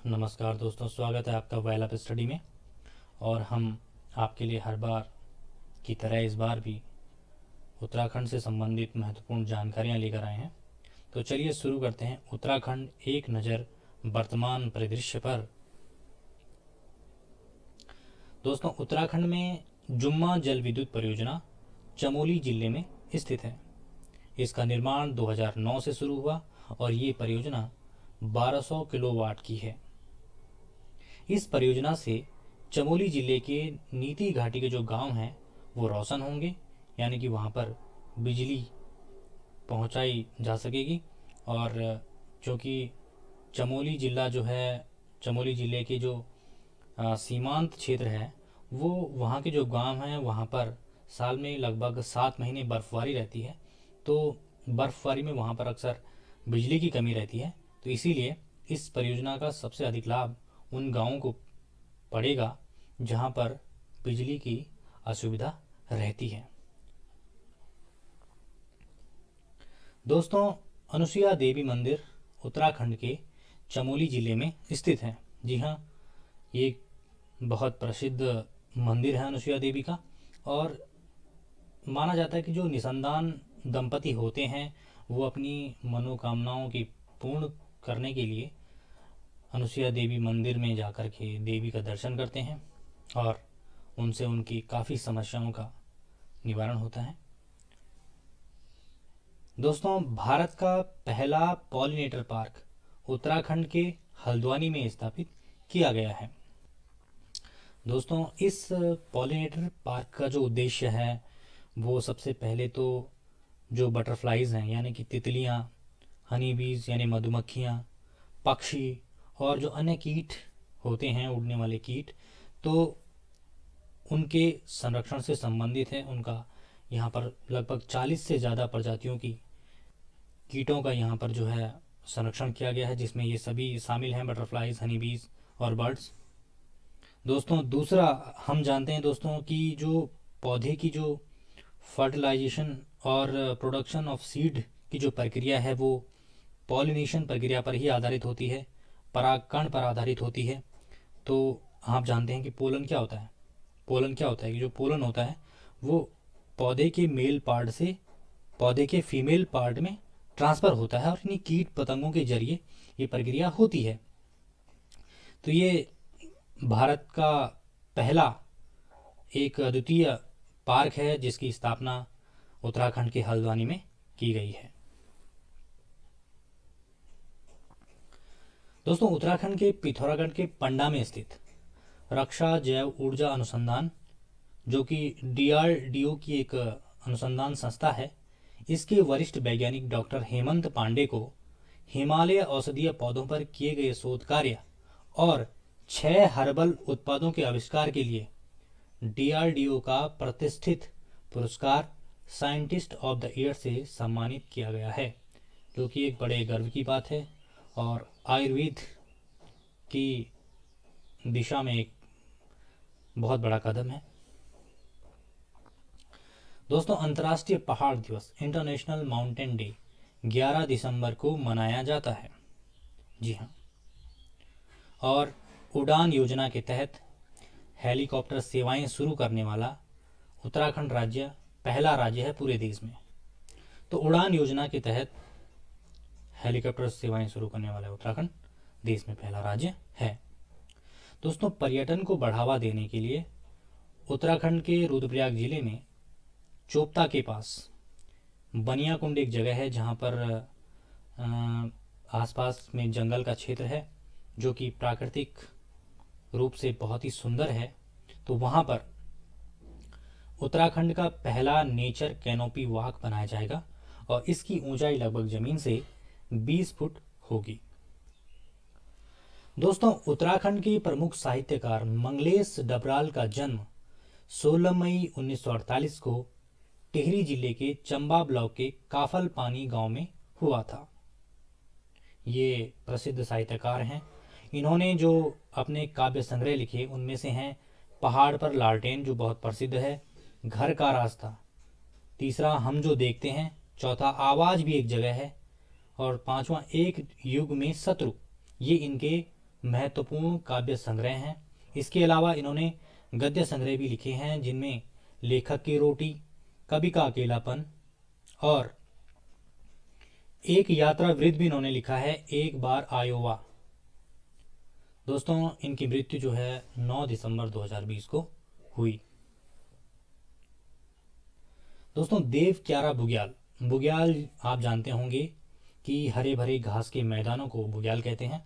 नमस्कार दोस्तों, स्वागत है आपका वाइल अप स्टडी में। और हम आपके लिए हर बार की तरह इस बार भी उत्तराखंड से संबंधित महत्वपूर्ण जानकारियां लेकर आए हैं। तो चलिए शुरू करते हैं। उत्तराखंड एक नज़र वर्तमान परिदृश्य पर। दोस्तों, उत्तराखंड में जुम्मा जल विद्युत परियोजना चमोली जिले में स्थित है। इसका निर्माण 2009 से शुरू हुआ और ये परियोजना 1200 किलोवाट की है। इस परियोजना से चमोली जिले के नीति घाटी के जो गांव हैं वो रोशन होंगे, यानी कि वहाँ पर बिजली पहुँचाई जा सकेगी। और चूँकि चमोली जिला जो है, चमोली ज़िले के जो सीमांत क्षेत्र है, वो वहाँ के जो गांव हैं वहाँ पर साल में लगभग 7 महीने बर्फ़बारी रहती है। तो बर्फ़बारी में वहाँ पर अक्सर बिजली की कमी रहती है। तो इसीलिए इस परियोजना का सबसे अधिक लाभ उन गांवों को पड़ेगा जहाँ पर बिजली की असुविधा रहती है। दोस्तों, अनुसुईया देवी मंदिर उत्तराखंड के चमोली ज़िले में स्थित है। जी हाँ, ये एक बहुत प्रसिद्ध मंदिर है अनुसुईया देवी का। और माना जाता है कि जो निसंतान दंपति होते हैं वो अपनी मनोकामनाओं की पूर्ण करने के लिए अनुसुईया देवी मंदिर में जाकर के देवी का दर्शन करते हैं और उनसे उनकी काफ़ी समस्याओं का निवारण होता है। दोस्तों, भारत का पहला पॉलिनेटर पार्क उत्तराखंड के हल्द्वानी में स्थापित किया गया है। दोस्तों, इस पॉलिनेटर पार्क का जो उद्देश्य है वो सबसे पहले तो जो बटरफ्लाइज़ हैं, यानी कि तितलियाँ, हनी बीज यानी मधुमक्खियाँ, पक्षी और जो अन्य कीट होते हैं, उड़ने वाले कीट, तो उनके संरक्षण से संबंधित है। उनका यहाँ पर लगभग 40 से ज़्यादा प्रजातियों की कीटों का यहाँ पर जो है संरक्षण किया गया है, जिसमें ये सभी शामिल हैं, बटरफ्लाइज, हनी बीज और बर्ड्स। दोस्तों, दूसरा हम जानते हैं दोस्तों कि जो पौधे की जो फर्टिलाइजेशन और प्रोडक्शन ऑफ सीड की जो प्रक्रिया है वो पॉलिनेशन प्रक्रिया पर ही आधारित होती है, परागकण पर आधारित होती है। तो आप जानते हैं कि पोलन क्या होता है। पोलन क्या होता है कि जो पोलन होता है वो पौधे के मेल पार्ट से पौधे के फीमेल पार्ट में ट्रांसफ़र होता है और इन्हीं कीट पतंगों के जरिए ये प्रक्रिया होती है। तो ये भारत का पहला एक अद्वितीय पार्क है जिसकी स्थापना उत्तराखंड के हल्द्वानी में की गई है। दोस्तों, उत्तराखंड के पिथौरागढ़ के पंडा में स्थित रक्षा जैव ऊर्जा अनुसंधान, जो कि DRDO की एक अनुसंधान संस्था है, इसके वरिष्ठ वैज्ञानिक डॉक्टर हेमंत पांडे को हिमालय औषधीय पौधों पर किए गए शोध कार्य और 6 हर्बल उत्पादों के आविष्कार के लिए DRDO का प्रतिष्ठित पुरस्कार साइंटिस्ट ऑफ द ईयर से सम्मानित किया गया है, जो कि एक बड़े गर्व की बात है और आयुर्वेद की दिशा में एक बहुत बड़ा कदम है। दोस्तों, अंतर्राष्ट्रीय पहाड़ दिवस इंटरनेशनल माउंटेन डे 11 दिसंबर को मनाया जाता है। जी हाँ, और उड़ान योजना के तहत हेलीकॉप्टर सेवाएं शुरू करने वाला उत्तराखंड राज्य पहला राज्य है पूरे देश में। तो उड़ान योजना के तहत हेलीकॉप्टर सेवाएं शुरू करने वाला उत्तराखंड देश में पहला राज्य है। दोस्तों, पर्यटन को बढ़ावा देने के लिए उत्तराखंड के रुद्रप्रयाग जिले में चोपता के पास बनियाकुंड एक जगह है जहाँ पर आसपास में जंगल का क्षेत्र है जो कि प्राकृतिक रूप से बहुत ही सुंदर है। तो वहाँ पर उत्तराखंड का पहला नेचर कैनोपी वॉक बनाया जाएगा और इसकी ऊंचाई लगभग ज़मीन से 20 फुट होगी। दोस्तों, उत्तराखंड के प्रमुख साहित्यकार मंगलेश डबराल का जन्म 16 मई 1948 को टिहरी जिले के चंबा ब्लॉक के काफल पानी गांव में हुआ था। ये प्रसिद्ध साहित्यकार हैं। इन्होंने जो अपने काव्य संग्रह लिखे उनमें से हैं पहाड़ पर लालटेन, जो बहुत प्रसिद्ध है, घर का रास्ता, तीसरा हम जो देखते हैं, चौथा आवाज़ भी एक जगह है, और पांचवा एक युग में शत्रु। ये इनके महत्वपूर्ण काव्य संग्रह हैं। इसके अलावा इन्होंने गद्य संग्रह भी लिखे हैं, जिनमें लेखक की रोटी, कवि का अकेलापन और एक यात्रा वृत्त भी इन्होंने लिखा है, एक बार आयोवा। दोस्तों, इनकी मृत्यु जो है 9 दिसंबर 2020 को हुई। दोस्तों, देव क्यारा बुग्याल। बुग्याल आप जानते होंगे कि हरे भरे घास के मैदानों को बुग्याल कहते हैं।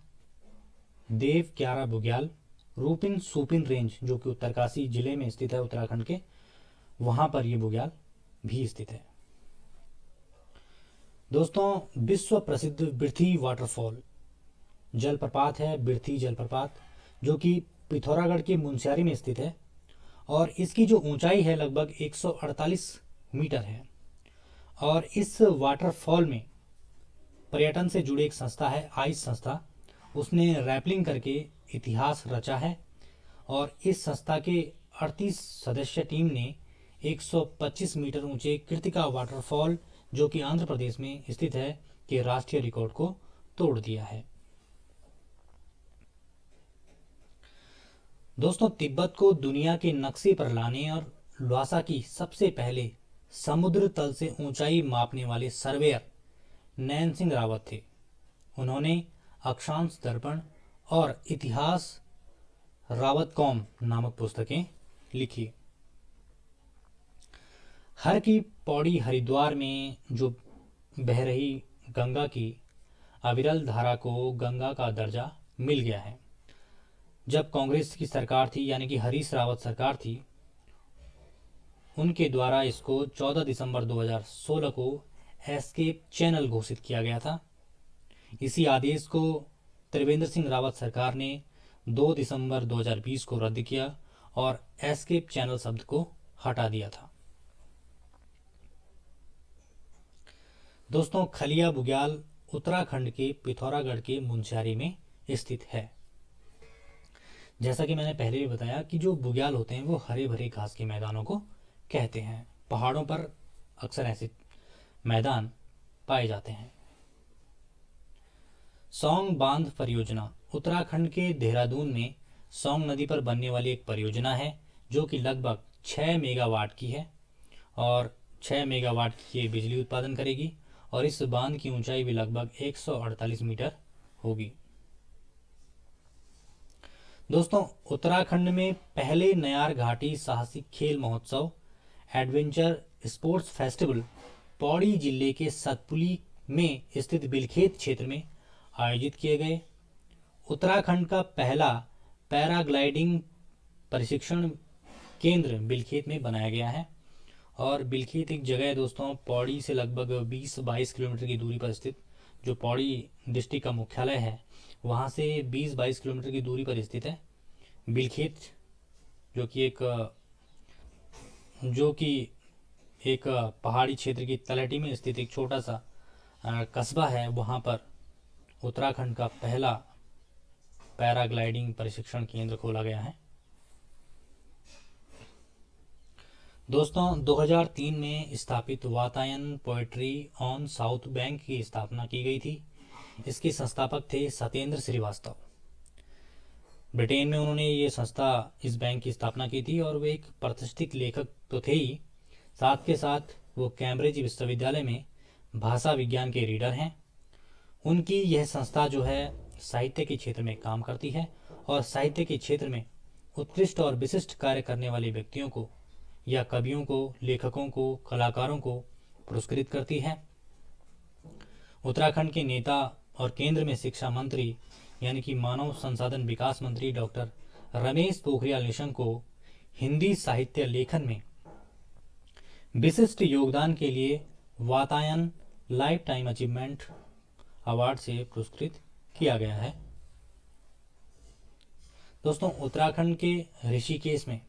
देव क्यारा बुग्याल रूपिन सुपिन रेंज, जो कि उत्तरकाशी जिले में स्थित है उत्तराखंड के, वहां पर ये बुग्याल भी स्थित है। दोस्तों, विश्व प्रसिद्ध बिर्थी वाटरफॉल जलप्रपात है, बिर्थी जलप्रपात, जो कि पिथौरागढ़ के मुनस्यारी में स्थित है और इसकी जो ऊंचाई है लगभग 148 मीटर है। और इस वाटरफॉल में पर्यटन से जुड़ी एक संस्था है, आइस संस्था, उसने रैपलिंग करके इतिहास रचा है और इस संस्था के 38 सदस्य टीम ने 125 मीटर ऊंचे कृतिका वाटरफॉल, जो कि आंध्र प्रदेश में स्थित है, के राष्ट्रीय रिकॉर्ड को तोड़ दिया है। दोस्तों, तिब्बत को दुनिया के नक्शे पर लाने और ल्हासा की सबसे पहले समुद्र तल से ऊंचाई मापने वाले सर्वेयर नैन सिंह रावत थे। उन्होंने अक्षांश दर्पण और इतिहास रावत कौम नामक पुस्तकें लिखी। हर की पौड़ी हरिद्वार में जो बह रही गंगा की अविरल धारा को गंगा का दर्जा मिल गया है। जब कांग्रेस की सरकार थी, यानी कि हरीश रावत सरकार थी, उनके द्वारा इसको 14 दिसंबर 2016 को एस्केप चैनल घोषित किया गया था। इसी आदेश को त्रिवेंद्र सिंह रावत सरकार ने 2 दिसंबर 2020 को रद्द किया और एस्केप चैनल शब्द को हटा दिया था। दोस्तों, खलिया बुग्याल उत्तराखंड के पिथौरागढ़ के मुनस्यारी में स्थित है। जैसा कि मैंने पहले भी बताया कि जो बुग्याल होते हैं वो हरे भरे घास के मैदानों को कहते हैं। पहाड़ों पर अक्सर ऐसे मैदान पाए जाते हैं। सौंग बांध परियोजना उत्तराखंड के देहरादून में सौंग नदी पर बनने वाली एक परियोजना है, जो कि लगभग 6 मेगावाट की है और 6 मेगावाट की बिजली उत्पादन करेगी और इस बांध की ऊंचाई भी लगभग 148 मीटर होगी। दोस्तों, उत्तराखंड में पहले नयार घाटी साहसिक खेल महोत्सव एडवेंचर स्पोर्ट्स फेस्टिवल पौड़ी जिले के सतपुली में स्थित बिलखेत क्षेत्र में आयोजित किए गए। उत्तराखंड का पहला पैराग्लाइडिंग प्रशिक्षण केंद्र बिलखेत में बनाया गया है और बिलखेत एक जगह है दोस्तों, पौड़ी से लगभग 20-22 किलोमीटर की दूरी पर स्थित, जो पौड़ी डिस्ट्रिक्ट का मुख्यालय है वहाँ से 20-22 किलोमीटर की दूरी पर स्थित है बिलखेत, जो कि एक पहाड़ी क्षेत्र की तलहटी में स्थित एक छोटा सा कस्बा है। वहाँ पर उत्तराखंड का पहला पैराग्लाइडिंग प्रशिक्षण केंद्र खोला गया है। दोस्तों, 2003 में स्थापित Vatayan poetry on south bank की स्थापना की गई थी। इसके संस्थापक थे सत्येंद्र श्रीवास्तव। ब्रिटेन में उन्होंने ये संस्था, इस बैंक की स्थापना की थी और वे एक प्रतिष्ठित लेखक तो थे ही, साथ के साथ वो कैम्ब्रिज विश्वविद्यालय में भाषा विज्ञान के रीडर हैं। उनकी यह संस्था जो है साहित्य के क्षेत्र में काम करती है और साहित्य के क्षेत्र में उत्कृष्ट और विशिष्ट कार्य करने वाले व्यक्तियों को या कवियों को, लेखकों को, कलाकारों को पुरस्कृत करती है। उत्तराखंड के नेता और केंद्र में शिक्षा मंत्री यानी कि मानव संसाधन विकास मंत्री डॉक्टर रमेश पोखरियाल निशंक को हिंदी साहित्य लेखन में विशिष्ट योगदान के लिए Vatayan life time achievement award से पुरस्कृत किया गया है। दोस्तों, उत्तराखंड के ऋषिकेश में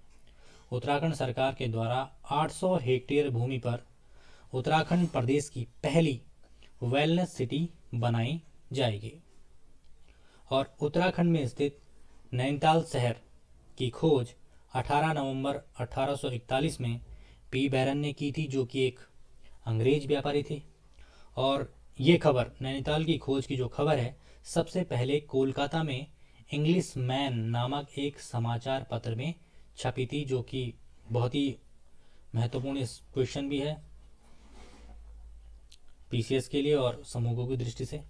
उत्तराखंड सरकार के द्वारा 800 हेक्टेयर भूमि पर उत्तराखंड प्रदेश की पहली वेलनेस सिटी बनाई जाएगी और उत्तराखंड में स्थित नैनीताल शहर की खोज 18 नवंबर 1841 में पी बैरन ने की थी, जो कि एक अंग्रेज व्यापारी थे। और ये खबर, नैनीताल की खोज की जो खबर है, सबसे पहले कोलकाता में इंग्लिश मैन नामक एक समाचार पत्र में छपी थी, जो कि बहुत ही महत्वपूर्ण क्वेश्चन भी है पीसीएस के लिए और समूहों की दृष्टि से।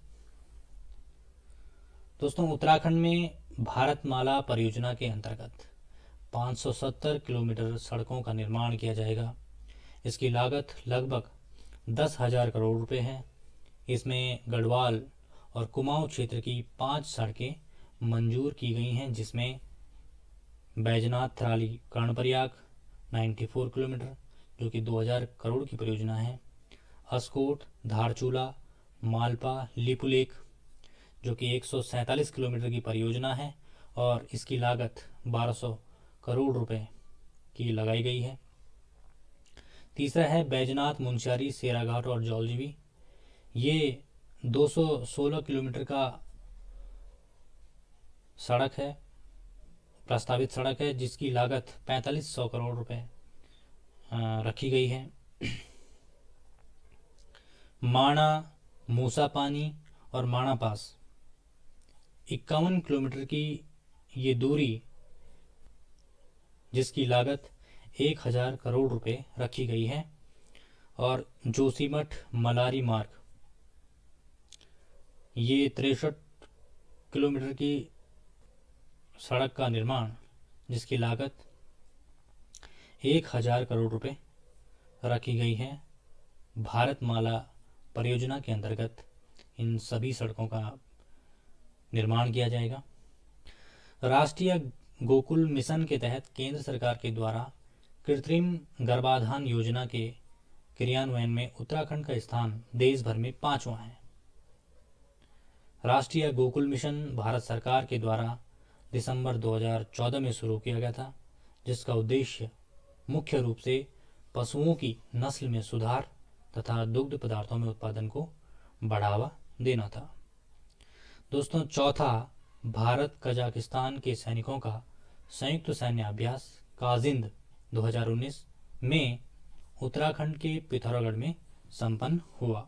दोस्तों, उत्तराखंड में भारतमाला परियोजना के अंतर्गत 570 किलोमीटर सड़कों का निर्माण किया जाएगा। इसकी लागत लगभग 10,000 करोड़ रुपए है। इसमें गढ़वाल और कुमाऊं क्षेत्र की 5 सड़कें मंजूर की गई हैं, जिसमें बैजनाथ थराली कर्णप्रयाग 94 किलोमीटर जो कि 2,000 करोड़ की परियोजना है, अस्कोट धारचूला मालपा लिपुलेख जो कि 147 किलोमीटर की परियोजना है और इसकी लागत 1200 करोड़ रुपए की लगाई गई है। तीसरा है बैजनाथ मुंशियारी सेराघाट और जौलजीबी। ये 216 किलोमीटर का सड़क है, प्रस्तावित सड़क है, जिसकी लागत 4500 करोड़ रुपए रखी गई है। माणा मूसापानी और माणा पास 51 किलोमीटर की ये दूरी, जिसकी लागत 1,000 करोड़ रुपए रखी गई है। और जोशीमठ मलारी मार्ग ये 63 किलोमीटर की सड़क का निर्माण, जिसकी लागत 1,000 करोड़ रुपए रखी गई है। भारतमाला परियोजना के अंतर्गत इन सभी सड़कों का निर्माण किया जाएगा। राष्ट्रीय गोकुल मिशन के तहत केंद्र सरकार के द्वारा कृत्रिम गर्भाधान योजना के क्रियान्वयन में उत्तराखंड का स्थान देश भर में 5वां है। राष्ट्रीय गोकुल मिशन भारत सरकार के द्वारा दिसंबर 2014 में शुरू किया गया था, जिसका उद्देश्य मुख्य रूप से पशुओं की नस्ल में सुधार तथा दुग्ध पदार्थों में उत्पादन को बढ़ावा देना था। दोस्तों, चौथा भारत कजाकिस्तान के सैनिकों का संयुक्त सैन्य अभ्यास काजिंद 2019 में उत्तराखंड के पिथौरागढ़ में संपन्न हुआ।